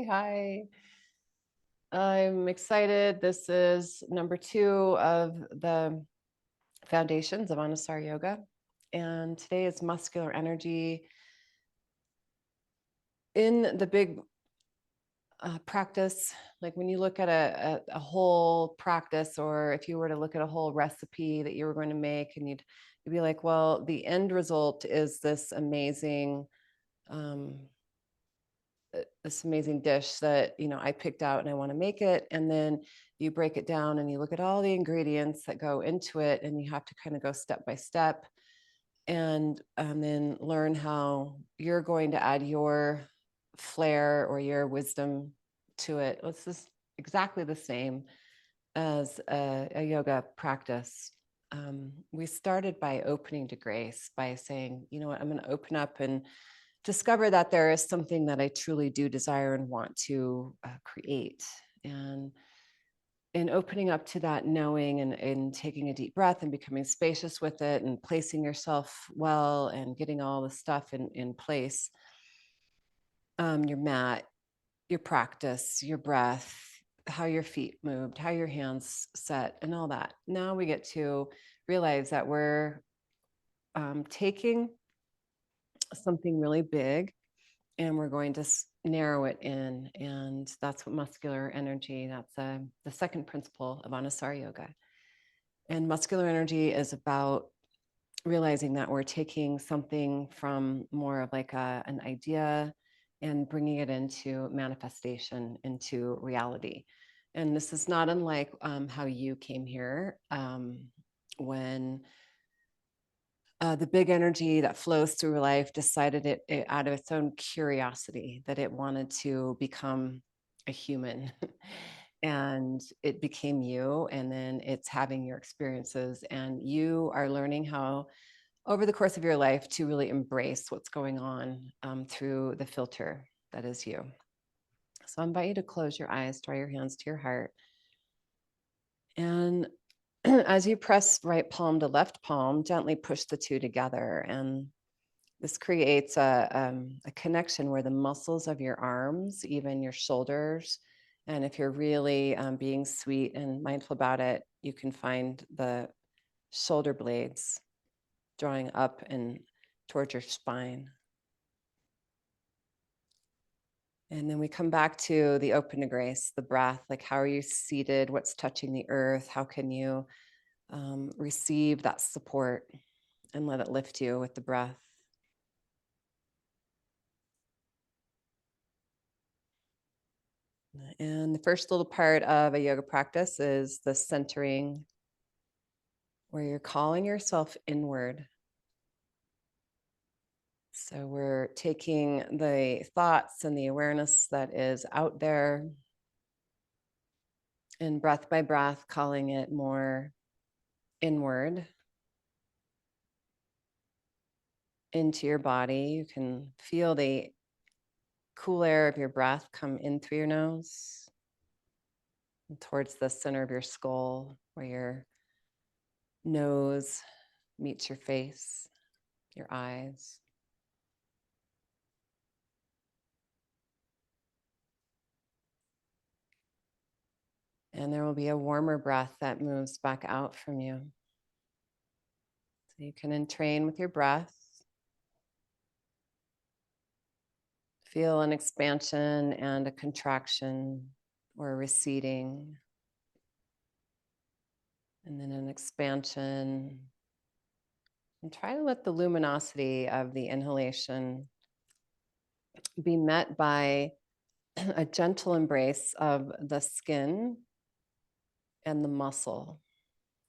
Hi. I'm excited. This is number 2 of the foundations of Anusar Yoga. And today is muscular energy. In the big practice, like when you look at a whole practice, or if you were to look at a whole recipe that you were going to make, and you'd be like, well, the end result is this amazing dish that I picked out and I want to make it. And then you break it down and you look at all the ingredients that go into it, and you have to kind of go step by step and then learn how you're going to add your flair or your wisdom to it. It's just exactly the same as a yoga practice. We started by opening to grace, by saying, you know what, I'm going to open up and discover that there is something that I truly do desire and want to create. And in opening up to that knowing, and taking a deep breath and becoming spacious with it, and placing yourself well and getting all the stuff in place, your mat, your practice, your breath, how your feet moved, how your hands set, and all that. Now we get to realize that we're taking something really big, and we're going to narrow it in. And that's what muscular energy, that's the second principle of Anusar Yoga. And muscular energy is about realizing that we're taking something from more of like an idea and bringing it into manifestation, into reality. And this is not unlike how you came here, when the big energy that flows through life decided it out of its own curiosity that it wanted to become a human. And it became you, and then it's having your experiences, and you are learning how over the course of your life to really embrace what's going on through the filter that is you. So I invite you to close your eyes, draw your hands to your heart, and as you press right palm to left palm, gently push the two together. And this creates a connection where the muscles of your arms, even your shoulders, and if you're really being sweet and mindful about it, you can find the shoulder blades drawing up and towards your spine. And then we come back to the open to grace, the breath. Like, how are you seated? What's touching the earth? How can you receive that support and let it lift you with the breath? And the first little part of a yoga practice is the centering, where you're calling yourself inward. So we're taking the thoughts and the awareness that is out there, and breath by breath, calling it more inward into your body. You can feel the cool air of your breath come in through your nose and towards the center of your skull, where your nose meets your face, your eyes. And there will be a warmer breath that moves back out from you. So you can entrain with your breath. Feel an expansion and a contraction, or a receding. And then an expansion. And try to let the luminosity of the inhalation be met by a gentle embrace of the skin and the muscle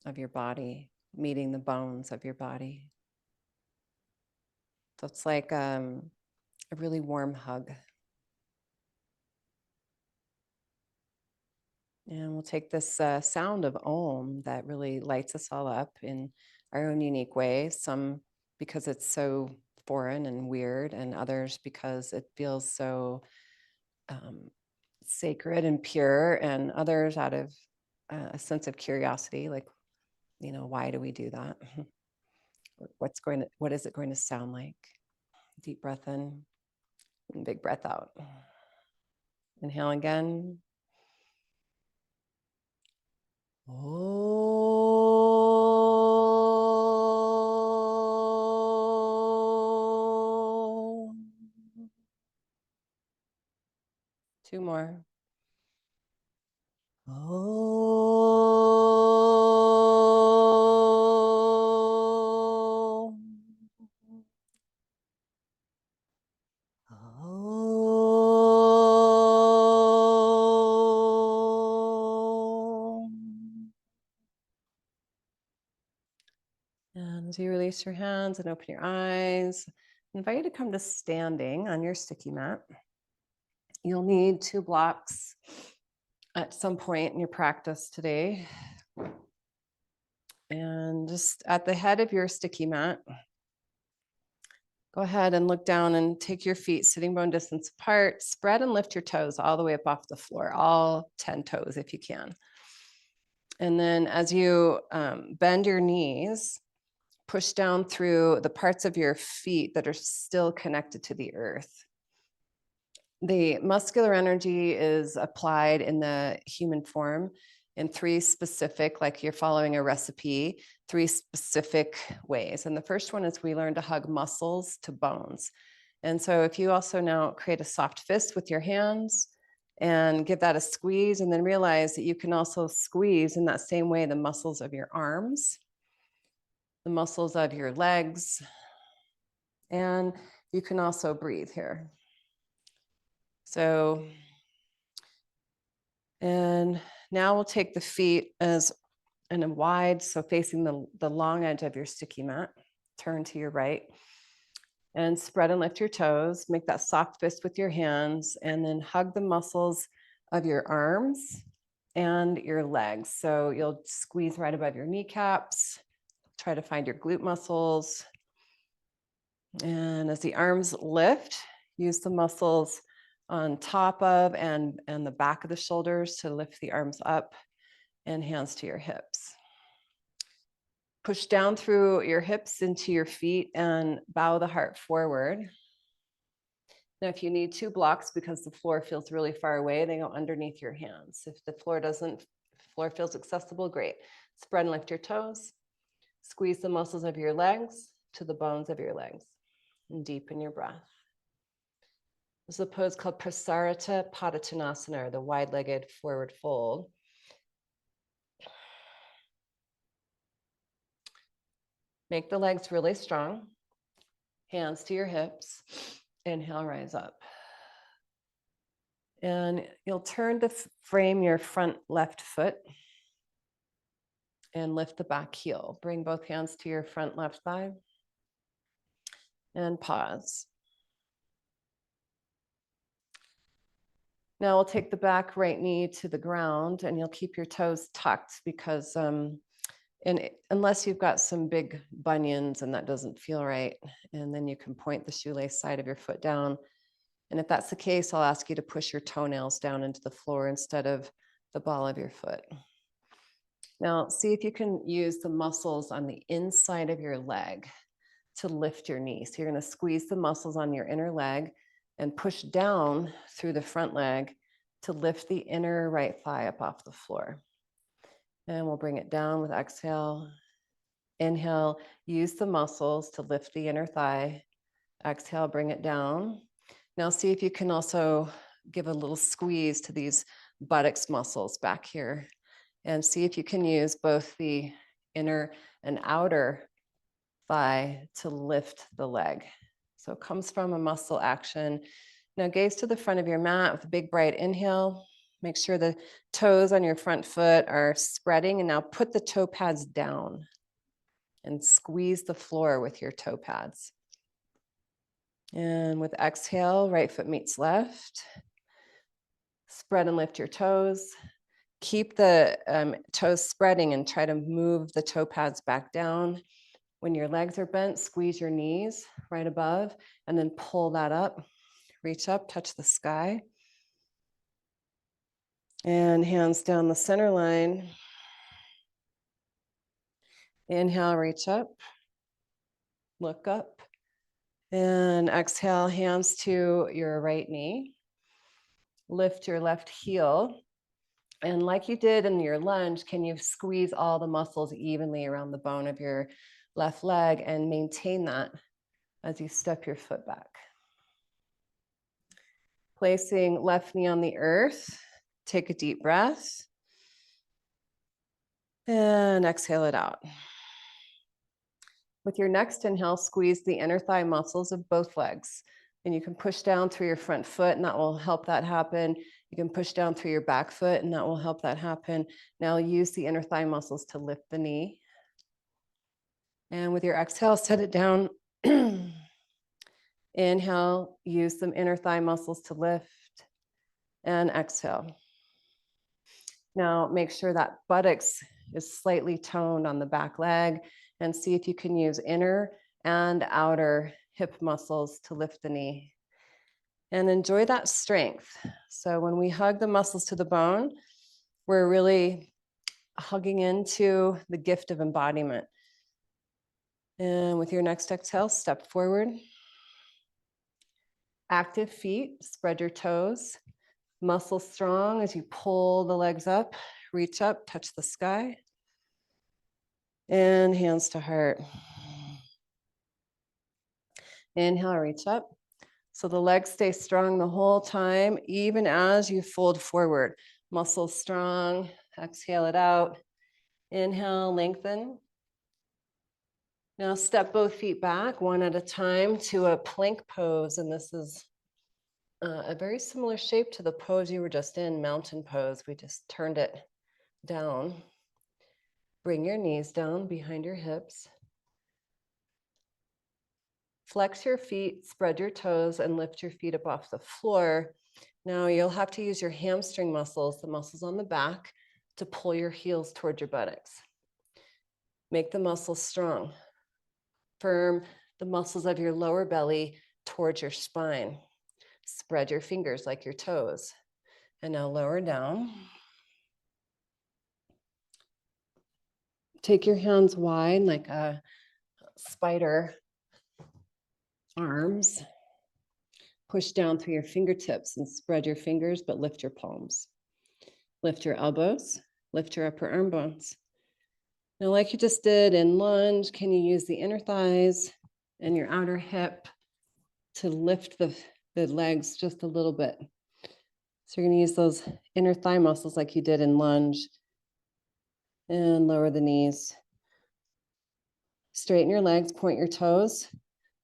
of your body, meeting the bones of your body. So it's like a really warm hug. And we'll take this sound of Om that really lights us all up in our own unique way. Some because it's so foreign and weird, and others because it feels so sacred and pure, and others out of a sense of curiosity, like, why do we do that? What is it going to sound like? Deep breath in and big breath out. Inhale again. Oh. Two more. Oh. Oh. And as you release your hands and open your eyes, I invite you to come to standing on your sticky mat. You'll need 2 blocks at some point in your practice today. And just at the head of your sticky mat, go ahead and look down and take your feet sitting bone distance apart. Spread and lift your toes all the way up off the floor, all 10 toes if you can. And then as you bend your knees, push down through the parts of your feet that are still connected to the earth. The muscular energy is applied in the human form in 3 specific, like you're following a recipe, 3 specific ways. And the first one is we learn to hug muscles to bones. And so if you also now create a soft fist with your hands and give that a squeeze, and then realize that you can also squeeze in that same way the muscles of your arms, the muscles of your legs, and you can also breathe here. So, and now we'll take the feet as in a wide, so facing the long edge of your sticky mat, turn to your right, and spread and lift your toes, make that soft fist with your hands, and then hug the muscles of your arms and your legs. So you'll squeeze right above your kneecaps, try to find your glute muscles. And as the arms lift, use the muscles on top of and the back of the shoulders to lift the arms up, and hands to your hips. Push down through your hips into your feet and bow the heart forward. Now, if you need 2 blocks because the floor feels really far away, they go underneath your hands. If the floor feels accessible, great. Spread and lift your toes. Squeeze the muscles of your legs to the bones of your legs, and deepen your breath. This is a pose called Prasarita Padottanasana, or the wide-legged forward fold. Make the legs really strong. Hands to your hips. Inhale, rise up. And you'll turn to frame your front left foot and lift the back heel. Bring both hands to your front left thigh and pause. Now we'll take the back right knee to the ground, and you'll keep your toes tucked because unless you've got some big bunions and that doesn't feel right, and then you can point the shoelace side of your foot down. And if that's the case, I'll ask you to push your toenails down into the floor instead of the ball of your foot. Now, see if you can use the muscles on the inside of your leg to lift your knee. So you're going to squeeze the muscles on your inner leg and push down through the front leg to lift the inner right thigh up off the floor. And we'll bring it down with exhale. Inhale, use the muscles to lift the inner thigh. Exhale, bring it down. Now see if you can also give a little squeeze to these buttocks muscles back here, and see if you can use both the inner and outer thigh to lift the leg. So it comes from a muscle action. Now gaze to the front of your mat with a big bright inhale. Make sure the toes on your front foot are spreading, and now put the toe pads down and squeeze the floor with your toe pads. And with exhale, right foot meets left. Spread and lift your toes. Keep the toes spreading and try to move the toe pads back down. When your legs are bent, squeeze your knees right above and then pull that up. Reach up, touch the sky. And hands down the center line. Inhale, reach up. Look up. And exhale, hands to your right knee. Lift your left heel. And like you did in your lunge, can you squeeze all the muscles evenly around the bone of your left leg and maintain that as you step your foot back? Placing left knee on the earth. Take a deep breath. And exhale it out. With your next inhale, squeeze the inner thigh muscles of both legs. And you can push down through your front foot, and that will help that happen. You can push down through your back foot, and that will help that happen. Now use the inner thigh muscles to lift the knee. And with your exhale, set it down. Inhale, use some inner thigh muscles to lift. And exhale. Now make sure that buttocks is slightly toned on the back leg, and see if you can use inner and outer hip muscles to lift the knee. And enjoy that strength. So when we hug the muscles to the bone, we're really hugging into the gift of embodiment. And with your next exhale, step forward. Active feet, spread your toes. Muscles strong as you pull the legs up, reach up, touch the sky. And hands to heart. Inhale, reach up. So the legs stay strong the whole time, even as you fold forward. Muscles strong. Exhale it out. Inhale, lengthen. Now step both feet back one at a time to a plank pose. And this is a very similar shape to the pose you were just in, mountain pose. We just turned it down. Bring your knees down behind your hips. Flex your feet, spread your toes, and lift your feet up off the floor. Now you'll have to use your hamstring muscles, the muscles on the back, to pull your heels towards your buttocks. Make the muscles strong. Firm the muscles of your lower belly towards your spine. Spread your fingers like your toes. And now lower down. Take your hands wide like a spider arms. Push down through your fingertips and spread your fingers, but lift your palms. Lift your elbows, lift your upper arm bones. Now, like you just did in lunge, can you use the inner thighs and your outer hip to lift the legs just a little bit? So you're going to use those inner thigh muscles like you did in lunge, and lower the knees. Straighten your legs, point your toes.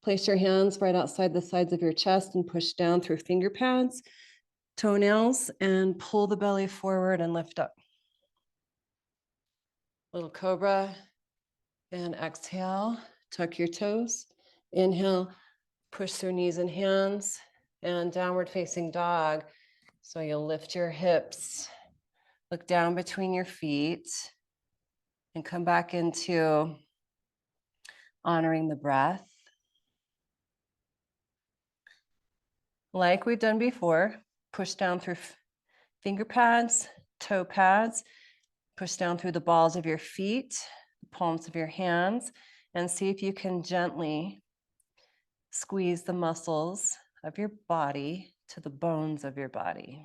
Place your hands right outside the sides of your chest and push down through finger pads, toenails, and pull the belly forward and lift up. Little cobra, and exhale, tuck your toes. Inhale, push through knees and hands, and downward facing dog. So you'll lift your hips, look down between your feet, and come back into honoring the breath. Like we've done before, push down through finger pads, toe pads, push down through the balls of your feet, the palms of your hands, and see if you can gently squeeze the muscles of your body to the bones of your body.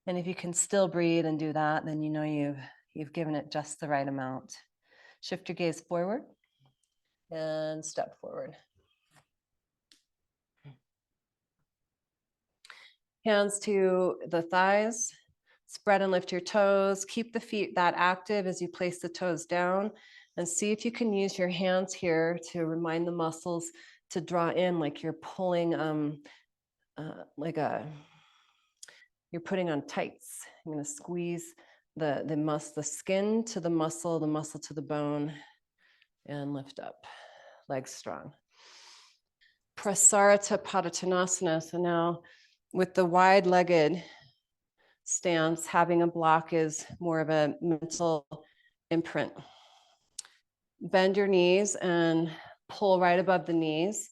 And if you can still breathe and do that, then you know you've given it just the right amount. Shift your gaze forward and step forward. Hands to the thighs, spread and lift your toes. Keep the feet that active as you place the toes down, and see if you can use your hands here to remind the muscles to draw in, like you're pulling, you're putting on tights. I'm going to squeeze the skin to the muscle to the bone, and lift up, legs strong. Prasarita Padottanasana. So now with the wide-legged stance, having a block is more of a mental imprint. Bend your knees and pull right above the knees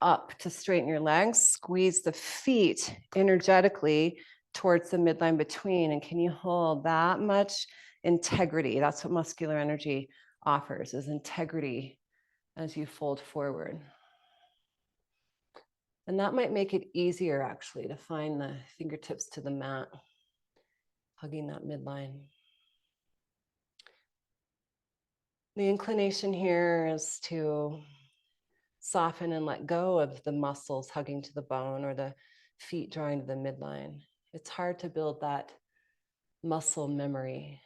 up to straighten your legs. Squeeze the feet energetically towards the midline between. And can you hold that much integrity? That's what muscular energy offers, is integrity as you fold forward. And that might make it easier actually to find the fingertips to the mat, hugging that midline. The inclination here is to soften and let go of the muscles hugging to the bone or the feet drawing to the midline. It's hard to build that muscle memory.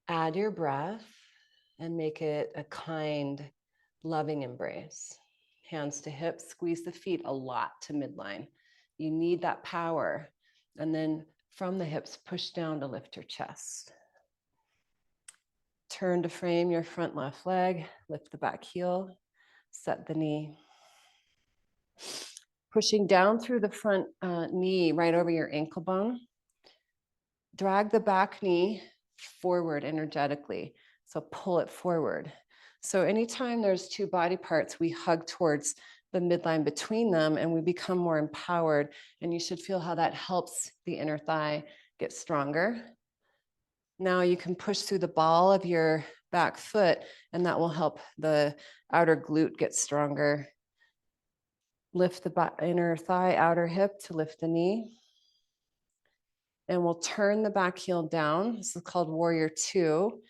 Add your breath and make it a kind, loving embrace. Hands to hips, squeeze the feet a lot to midline. You need that power. And then from the hips, push down to lift your chest. Turn to frame your front left leg, lift the back heel, set the knee. Pushing down through the front knee right over your ankle bone. Drag the back knee forward energetically. So pull it forward. So anytime there's two body parts, we hug towards the midline between them and we become more empowered. And you should feel how that helps the inner thigh get stronger. Now you can push through the ball of your back foot and that will help the outer glute get stronger. Lift the inner thigh, outer hip to lift the knee. And we'll turn the back heel down. This is called Warrior Two.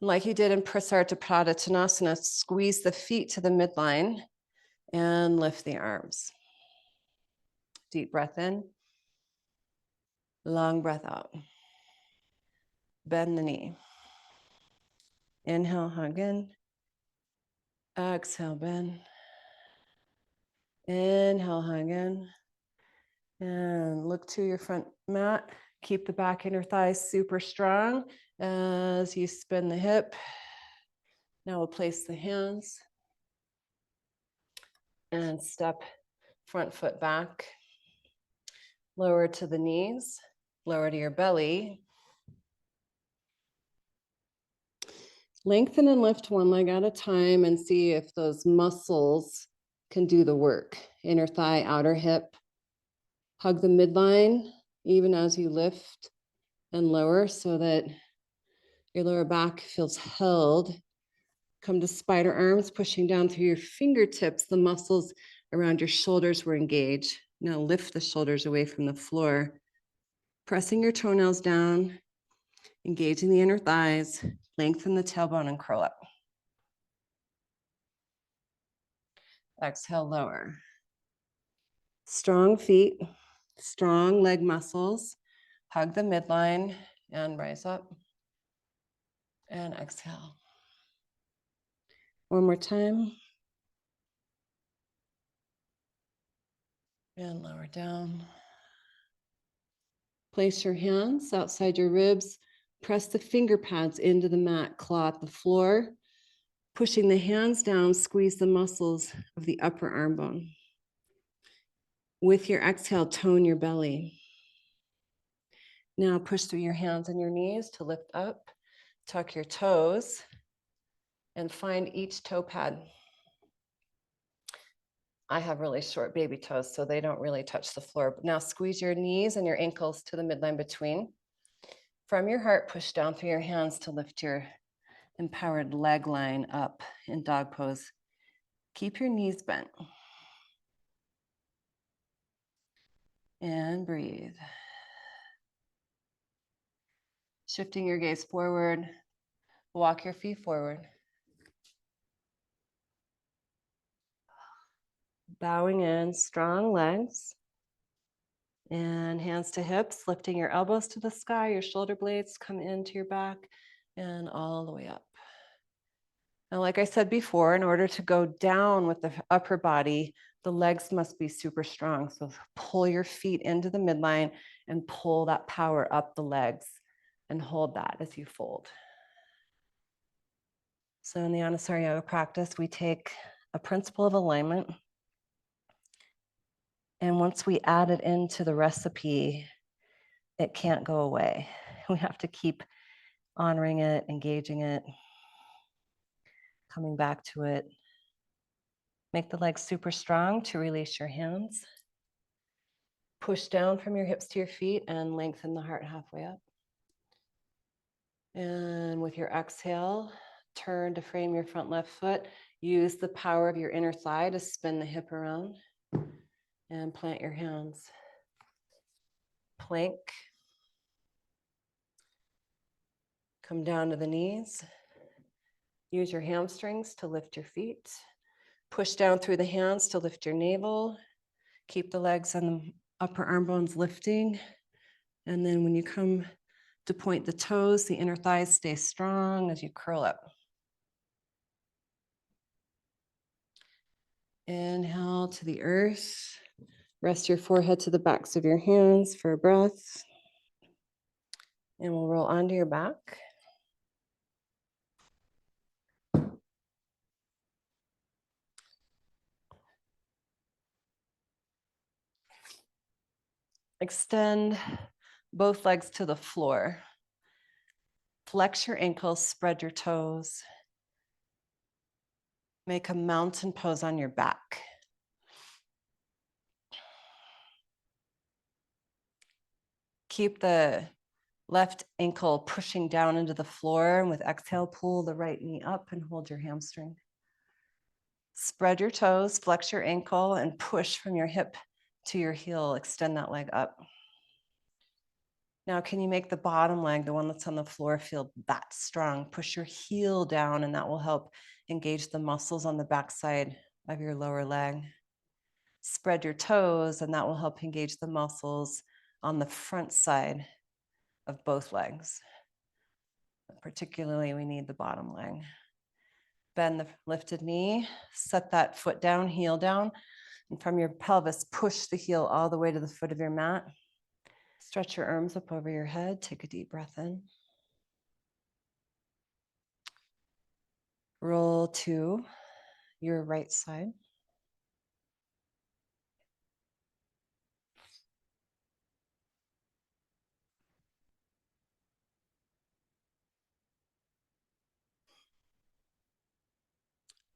Like you did in Prasarita Pradhanasana, squeeze the feet to the midline and lift the arms. Deep breath in. Long breath out. Bend the knee. Inhale, hug in. Exhale, bend. Inhale, hug in. And look to your front mat. Keep the back inner thighs super strong as you spin the hip. Now we'll place the hands and step front foot back. Lower to the knees, lower to your belly. Lengthen and lift one leg at a time and see if those muscles can do the work. Inner thigh, outer hip. Hug the midline even as you lift and lower so that your lower back feels held. Come to spider arms, pushing down through your fingertips. The muscles around your shoulders were engaged. Now lift the shoulders away from the floor. Pressing your toenails down, engaging the inner thighs, lengthen the tailbone and curl up. Exhale, lower. Strong feet, strong leg muscles. Hug the midline and rise up. And exhale. One more time. And lower down. Place your hands outside your ribs. Press the finger pads into the mat, claw at the floor. Pushing the hands down, squeeze the muscles of the upper arm bone. With your exhale, tone your belly. Now push through your hands and your knees to lift up. Tuck your toes and find each toe pad. I have really short baby toes, so they don't really touch the floor. But now squeeze your knees and your ankles to the midline between. From your heart, push down through your hands to lift your empowered leg line up in dog pose. Keep your knees bent. And breathe. Shifting your gaze forward. Walk your feet forward. Bowing in, strong legs. And hands to hips, lifting your elbows to the sky, your shoulder blades come into your back and all the way up. Now, like I said before, in order to go down with the upper body, the legs must be super strong. So pull your feet into the midline and pull that power up the legs and hold that as you fold. So in the Anusara Yoga practice, we take a principle of alignment. And once we add it into the recipe, it can't go away. We have to keep honoring it, engaging it, coming back to it. Make the legs super strong to release your hands. Push down from your hips to your feet and lengthen the heart halfway up. And with your exhale, Turn to frame your front left foot. Use the power of your inner thigh to spin the hip around and plant your hands. Plank. Come down to the knees. Use your hamstrings to lift your feet. Push down through the hands to lift your navel. Keep the legs and the upper arm bones lifting. And then when you come to point the toes, the inner thighs stay strong as you curl up. Inhale to the earth. Rest your forehead to the backs of your hands for a breath. And we'll roll onto your back. Extend both legs to the floor. Flex your ankles, spread your toes. Make a mountain pose on your back. Keep the left ankle pushing down into the floor, and with exhale, pull the right knee up and hold your hamstring. Spread your toes, flex your ankle, and push from your hip to your heel. Extend that leg up. Now, can you make the bottom leg, the one that's on the floor, feel that strong? Push your heel down, and that will help engage the muscles on the backside of your lower leg. Spread your toes, and that will help engage the muscles on the front side of both legs. Particularly, we need the bottom leg. Bend the lifted knee, set that foot down, heel down, and from your pelvis, push the heel all the way to the foot of your mat. Stretch your arms up over your head. Take a deep breath in. Roll to your right side.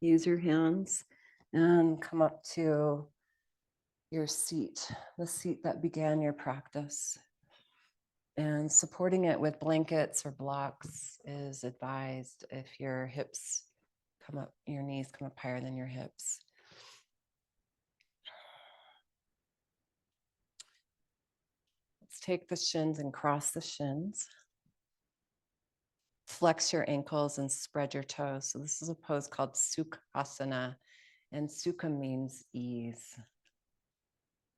Use your hands and come up to your seat, the seat that began your practice. And supporting it with blankets or blocks is advised if your hips come up, your knees come up higher than your hips. Let's take the shins and cross the shins. Flex your ankles and spread your toes. So this is a pose called Sukhasana, and Sukha means ease.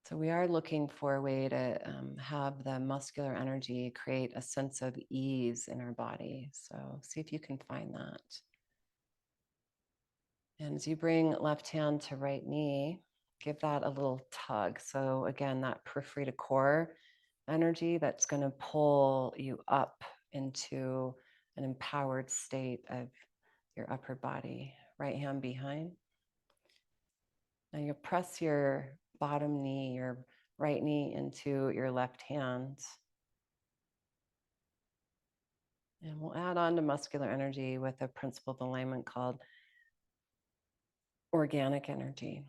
So we are looking for a way to have the muscular energy create a sense of ease in our body. So see if you can find that. And as you bring left hand to right knee, give that a little tug. So again, that periphery to core energy that's going to pull you up into an empowered state of your upper body. Right hand behind. Now you press your bottom knee, your right knee into your left hand. And we'll add on to muscular energy with a principle of alignment called organic energy.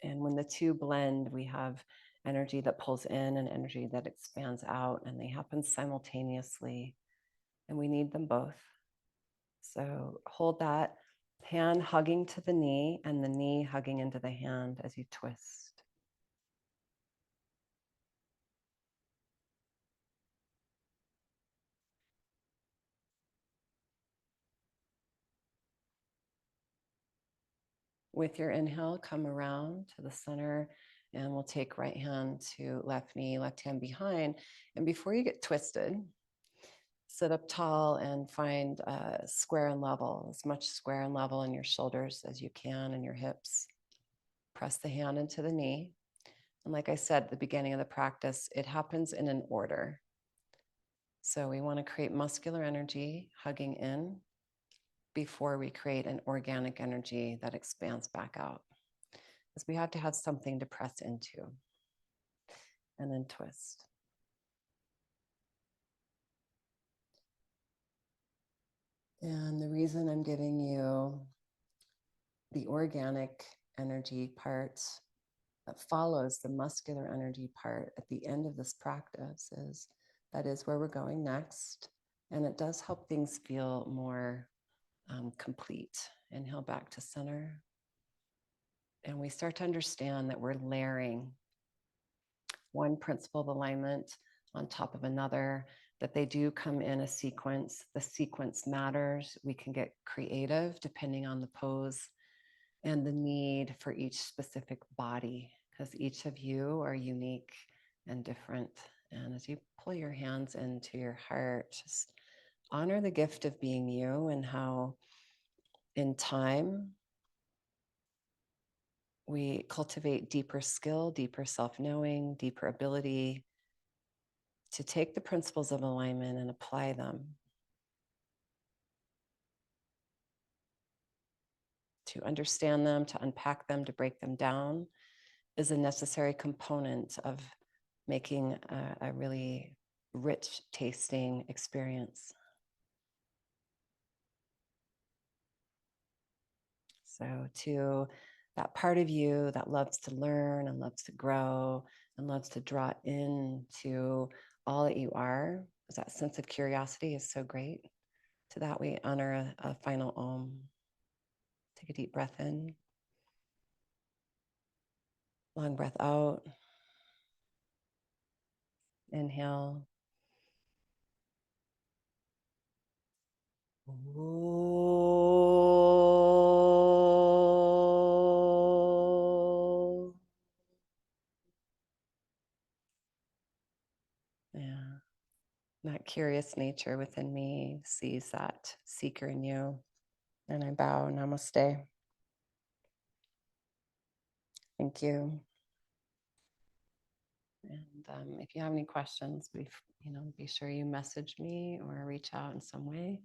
And when the two blend, we have energy that pulls in and energy that expands out, and they happen simultaneously. And we need them both. So hold that hand hugging to the knee and the knee hugging into the hand as you twist. With your inhale, come around to the center, and we'll take right hand to left knee, left hand behind. And before you get twisted, sit up tall and find square and level, as much square and level in your shoulders as you can and your hips. Press the hand into the knee. And like I said at the beginning of the practice, it happens in an order. So we want to create muscular energy, hugging in, before we create an organic energy that expands back out. Because we have to have something to press into. And then twist. And the reason I'm giving you the organic energy part that follows the muscular energy part at the end of this practice is that is where we're going next. And it does help things feel more complete. Inhale back to center. And we start to understand that we're layering one principle of alignment on top of another, that they do come in a sequence. The sequence matters. We can get creative depending on the pose and the need for each specific body, because each of you are unique and different. And as you pull your hands into your heart, just honor the gift of being you and how in time we cultivate deeper skill, deeper self-knowing, deeper ability to take the principles of alignment and apply them, to understand them, to unpack them, to break them down is a necessary component of making a really rich tasting experience. So to that part of you that loves to learn and loves to grow and loves to draw into all that you are, that sense of curiosity is so great. To that, we honor a final Om. Take a deep breath in. Long breath out. Inhale. Yeah. That curious nature within me sees that seeker in you. And I bow. Namaste. Thank you. And if you have any questions, be sure you message me or reach out in some way.